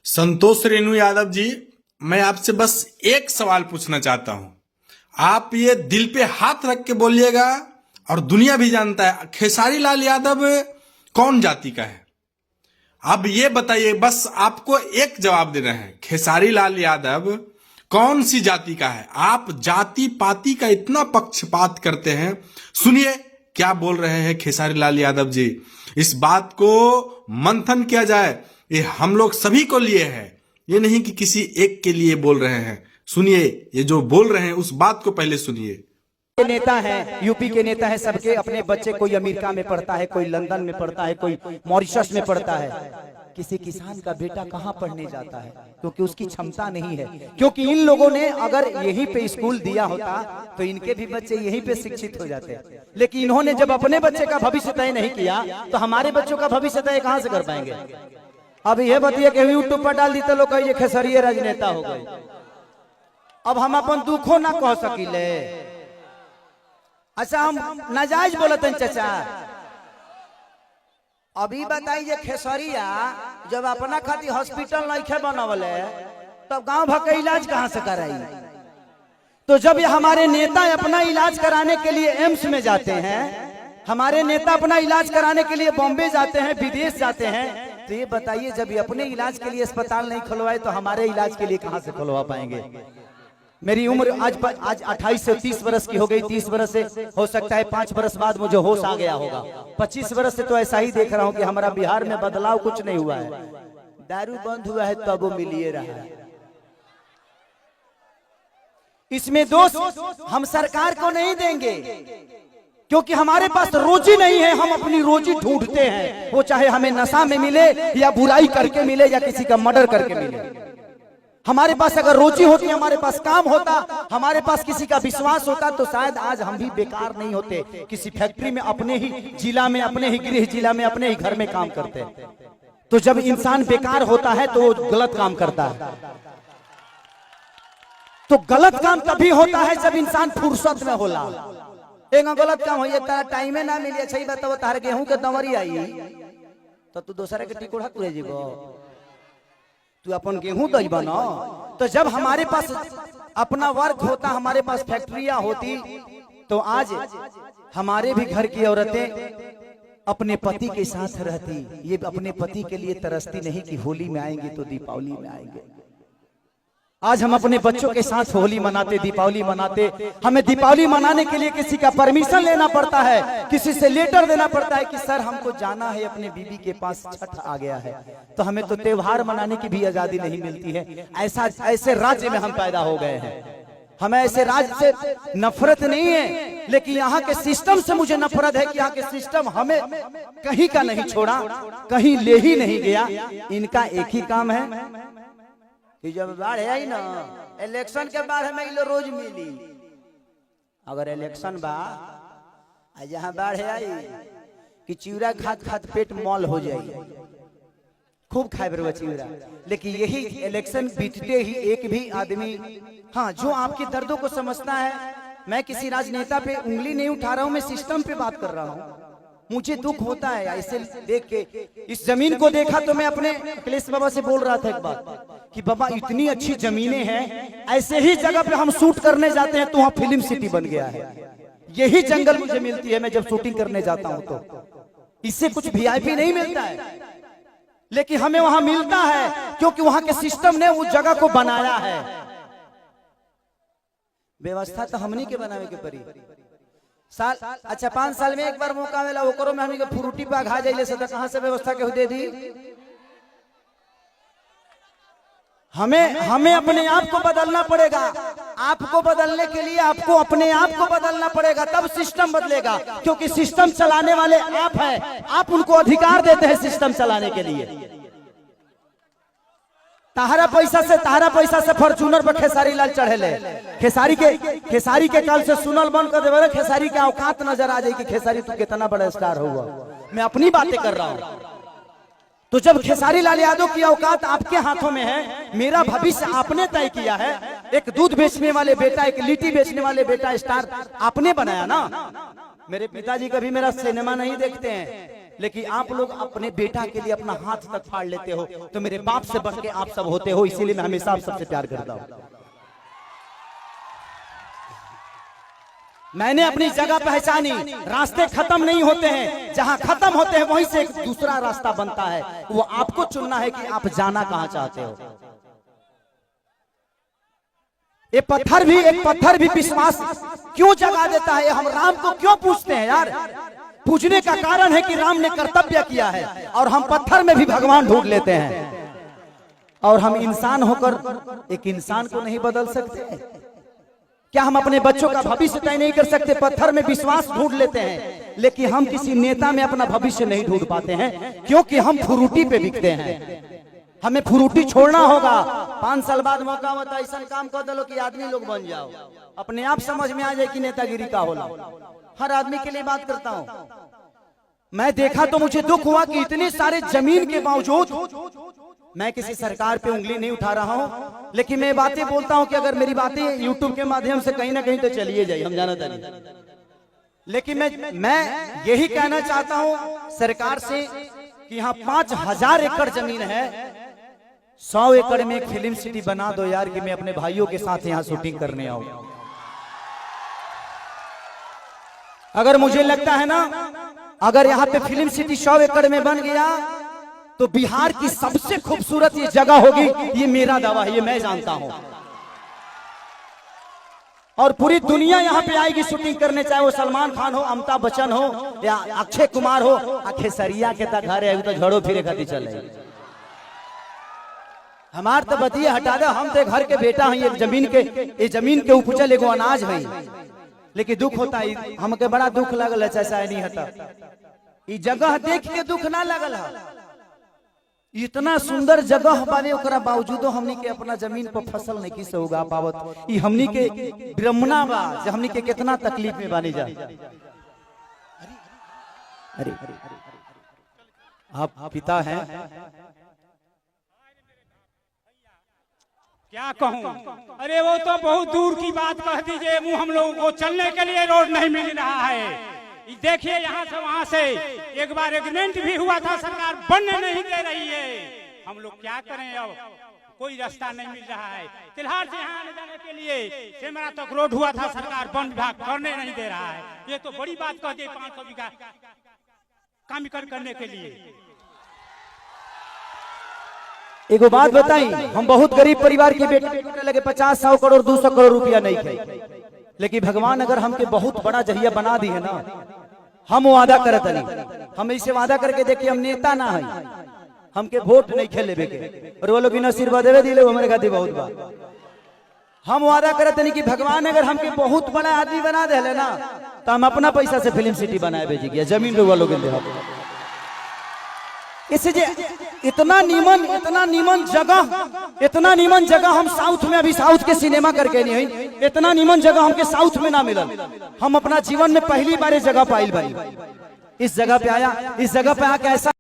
संतोष रेणु यादव जी, मैं आपसे बस एक सवाल पूछना चाहता हूं। आप ये दिल पे हाथ रख के बोलिएगा, और दुनिया भी जानता है खेसारी लाल यादव कौन जाति का है। अब ये बताइए, बस आपको एक जवाब देना है, खेसारी लाल यादव कौन सी जाति का है। आप जाति पाति का इतना पक्षपात करते हैं। सुनिए क्या बोल रहे हैं खेसारी लाल यादव जी। इस बात को मंथन किया जाए, ये हम लोग सभी को लिए है, ये नहीं कि किसी एक के लिए बोल रहे हैं। सुनिए, ये जो बोल रहे हैं उस बात को पहले सुनिए। नेता है, यूपी के नेता है, सबके अपने बच्चे कोई अमेरिका में पढ़ता है, कोई लंदन में पढ़ता है, कोई मॉरिशस में पढ़ता है। किसी किसान का बेटा कहाँ पढ़ने जाता है? क्योंकि उसकी क्षमता नहीं है। क्योंकि इन लोगों ने अगर यहीं पे स्कूल दिया होता तो इनके भी बच्चे यहीं पे शिक्षित हो जाते। लेकिन इन्होंने जब अपने बच्चे का भविष्य तय नहीं किया तो हमारे बच्चों का भविष्य तय कहाँ से कर पाएंगे? अब ये बताइए कि यूट्यूब पर डाल दी तो लोग कहिए खेसरिये राजनेता हो गए। अब हम अपन दुखों ना कह सकीले। अच्छा, हम नाजायज बोलते हैं चाचा। अभी बताइए, खेसरिया जब अपना खातिर हॉस्पिटल नहीं बनवले तब गांव भर के इलाज कहां से कराई? तो जब ये हमारे नेता अपना इलाज कराने के लिए एम्स में जाते हैं, हमारे नेता अपना इलाज कराने के लिए बॉम्बे जाते हैं, विदेश जाते हैं, तो ये बताइए जब ये अपने इलाज के लिए अस्पताल नहीं खुलवाए तो हमारे इलाज के लिए कहां से खुलवा पाएंगे? मेरी उम्र आज 28 से 30 वर्ष की हो गई। 30 वर्ष से हो सकता है 5 वर्ष बाद मुझे होश आ गया होगा। 25 वर्ष से तो ऐसा ही देख रहा हूं कि हमारा बिहार में बदलाव कुछ नहीं हुआ है। दारू बंद हुआ है तब वो मिलिए रहा है। इसमें दोष हम सरकार को नहीं देंगे, क्योंकि हमारे पास रोजी नहीं है। हम अपनी रोजी ढूंढते हैं, वो चाहे हमें नशा में मिले या बुराई करके मिले या किसी का मर्डर करके मिले। हमारे पास अगर रोजी होती, हमारे पास काम होता, हमारे पास किसी का विश्वास होता, तो शायद आज हम भी बेकार नहीं होते। किसी फैक्ट्री में अपने ही जिला में, अपने ही गृह जिला में, अपने ही घर में काम करते। तो जब इंसान बेकार होता है तो वो गलत काम करता है। तो गलत काम तभी होता है जब इंसान फुर्सत में होला। एक गलत काम हो तारा टाइमे ना मिली। अच्छा, बताओ तार गेहूं के दंवरी आई तो तू दूसरे के टिकोड़ा तुरे जीवो, तू अपन गेहूं दई बना। तो जब हमारे पास अपना वर्क होता, हमारे पास फैक्ट्रियां होती, तो आज हमारे भी घर की औरतें अपने पति के साथ रहती। ये अपने पति के लिए तरसती नहीं कि होली में आएंगे तो दीपावली में आएंगे। आज हम अपने बच्चों के साथ होली मनाते, दीपावली मनाते। हमें दीपावली मनाने के लिए किसी का परमिशन लेना पड़ता है, किसी से लेटर देना पड़ता है कि सर हमको जाना है, अपने बीबी के पास छठ आ गया है। तो हमें तो त्योहार मनाने की भी आजादी नहीं मिलती है। ऐसे राज्य में हम पैदा हो गए हैं। हमें ऐसे राज्य से नफरत नहीं है, लेकिन यहाँ के सिस्टम से मुझे नफरत है कि यहाँ के सिस्टम हमें कहीं का नहीं छोड़ा, कहीं ले ही नहीं गया। इनका एक ही काम है कि जब बाढ़ आई ना, इलेक्शन के बाद हमें इलो रोज मिली। अगर इलेक्शन बा जहाँ बाढ़ आई कि चिवड़ा खात खात पेट मॉल हो जाए, खूब खाए बरवा चिवड़ा। लेकिन यही इलेक्शन बीतते ही एक भी आदमी, हाँ, जो आपके दर्दों को समझता है। मैं किसी राजनेता पे उंगली नहीं उठा रहा हूं, मैं सिस्टम पे बात कर रहा हूं। मुझे दुख होता है ऐसे देख के। इस जमीन को देखा तो मैं अपने अखिलेश बाबा से बोल रहा था एक बात कि बाबा इतनी अच्छी जमीनें हैं, ऐसे ही जगह पे हम शूट करने जाते हैं तो वहां फिल्म सिटी बन गया है। यही जंगल मुझे मिलती है मैं जब शूटिंग करने जाता हूं, तो इससे कुछ वीआईपी नहीं मिलता है, लेकिन हमें वहां मिलता है क्योंकि वहां के सिस्टम ने उस जगह को बनाया है। व्यवस्था तो हमनी के बनावे के पड़ी। साल अच्छा 5 साल में एक बार मौका मिला, ओकरो में हमनी के फ्रूटी पा खा जाइले से तो कहां से व्यवस्था के दे दी? हमें अपने आप को बदलना पड़ेगा। आपको बदलने के लिए आपको अपने आप को बदलना पड़ेगा, तब सिस्टम बदलेगा। क्योंकि सिस्टम चलाने वाले आप हैं, आप उनको अधिकार देते हैं सिस्टम चलाने के लिए। तारा पैसा से फॉर्चूनर पर खेसारी लाल चढ़ेले। खेसारी के काल से सुनल बंद कर देवे। खेसारी के औकात नजर आ जाए कि खेसारी तू कितना बड़ा स्टार हुआ। मैं अपनी बातें कर रहा हूं। तो जब खेसारी लाल यादव की औकात आपके हाथों में है, मेरा भविष्य आपने तय किया है। एक दूध बेचने वाले बेटा, एक लिट्टी बेचने वाले बेटा स्टार आपने बनाया ना। मेरे पिताजी कभी मेरा सिनेमा नहीं देखते हैं, लेकिन आप लोग अपने बेटा के लिए अपना हाथ तक फाड़ लेते हो। तो मेरे बाप से बढ़ के आप सब होते हो, इसीलिए मैं हमेशा आप सबसे प्यार करता हूं। मैंने अपनी जगह पहचानी, रास्ते खत्म नहीं होते हैं, जहां खत्म होते हैं वहीं से एक दूसरा रास्ता बनता है। वो आपको चुनना है कि आप जाना कहां चाहते हो। एक पत्थर भी विश्वास क्यों जगा देता है? हम राम को क्यों पूछते हैं यार? पूछने का कारण है कि राम ने कर्तव्य किया है, और हम पत्थर में भी भगवान ढूंढ लेते हैं। और हम इंसान होकर एक इंसान को नहीं बदल सकते? क्या हम अपने बच्चों का भविष्य तय नहीं कर सकते? पत्थर में विश्वास ढूंढ लेते हैं, लेकिन हम किसी नेता में अपना भविष्य नहीं ढूंढ पाते हैं, क्योंकि हम फ्रूटी पे बिकते हैं। हमें फ्रूटी छोड़ना होगा। 5 साल बाद मौका होता, ऐसा काम कर दो कि आदमी लोग बन जाओ, अपने आप समझ में आ जाए कि नेतागिरी का होला। हर आदमी के लिए बात करता हूं। मैं देखा तो मुझे दुख हुआ कि इतने सारे जमीन के बावजूद, मैं किसी सरकार पे उंगली नहीं उठा रहा हूं, लेकिन मैं बातें बोलता हूं कि अगर मेरी बातें यूट्यूब के माध्यम से कहीं ना कहीं तो चलिए जाए, हम जानते नहीं। लेकिन मैं यही कहना चाहता हूं सरकार से कि यहाँ 5000 एकड़ जमीन है, 100 एकड़ में एक फिल्म सिटी बना दो यार, कि मैं अपने भाइयों के साथ यहाँ शूटिंग करने आऊं। अगर मुझे लगता है ना, अगर यहाँ पे फिल्म सिटी 100 एकड़ में बन गया तो बिहार की सबसे खूबसूरत ये जगह होगी, ये मेरा दावा है, ये मैं जानता हूं। और पूरी दुनिया यहाँ पे आएगी शूटिंग करने, चाहे वो सलमान खान हो, अमिताभ बच्चन हो, या अक्षय कुमार हो। खेसरिया के तक घर है तो झड़ो फिरे खाती चले। हमार तो बतिया हटा दे, हम तो घर के बेटा हैं, ये जमीन के उपजल एगो अनाज है। लेकिन दुख होता है, हमके बड़ा दुख लगल है, ऐसा नहीं होता। ये जगह देख के दुख ना लगल है। इतना सुंदर जगह बाने, ओकरा बावजूदो हमनी के अपना जमीन पर फसल नहीं किसे उगा पावत। ई हमनी के ब्रह्मणा बा, जे हमनी के कितना तकलीफ में बानी जा। अरे आप पिता हैं, क्या कहूं? अरे वो तो बहुत दूर की बात कह दीजिए। मुंह हम लोगों को चलने के लिए रोड नहीं मिल रहा है। देखिए यहाँ से वहां से एक बार एग्रीमेंट भी हुआ था, सरकार बनने नहीं दे रही है। हम लोग क्या करें? अब कोई रास्ता नहीं मिल रहा है। तिल्हार से यहाँ आने जाने के लिए सेमरा तक रोड हुआ था, सरकार वन विभाग करने नहीं दे रहा है। ये तो बड़ी बात कह दी, 500 बीघा काम करने के लिए। एगो बात बताई, हम बहुत गरीब परिवार के बेटे लगे 50-100 करोड़ 200 करोड़ रुपया नहीं थे, लेकिन भगवान अगर हमके बहुत बड़ा जहिया बना दी है ना, हम वादा करत नहीं। हम ऐसे वादा करके देखिए, हम नेता ना है, हमके वोट नहीं खेले के, और वो लोग आशीर्वाद देवे दिले हमारे खातिर बहुत बा। हम वादा करत नहीं कि भगवान अगर हमके बहुत बड़ा आदमी बना दे ना, तो हम अपना पैसा से फिल्म सिटी बनाए भेजी, जमीन लोग लोग इससे इतना नीमन जगह हम साउथ में, अभी साउथ के सिनेमा करके नहीं है, इतना नीमन जगह हमके साउथ में ना मिलल। हम अपना जीवन में पहली बार इस जगह पाइल भाई, इस जगह पे आया, इस जगह पे आके ऐसा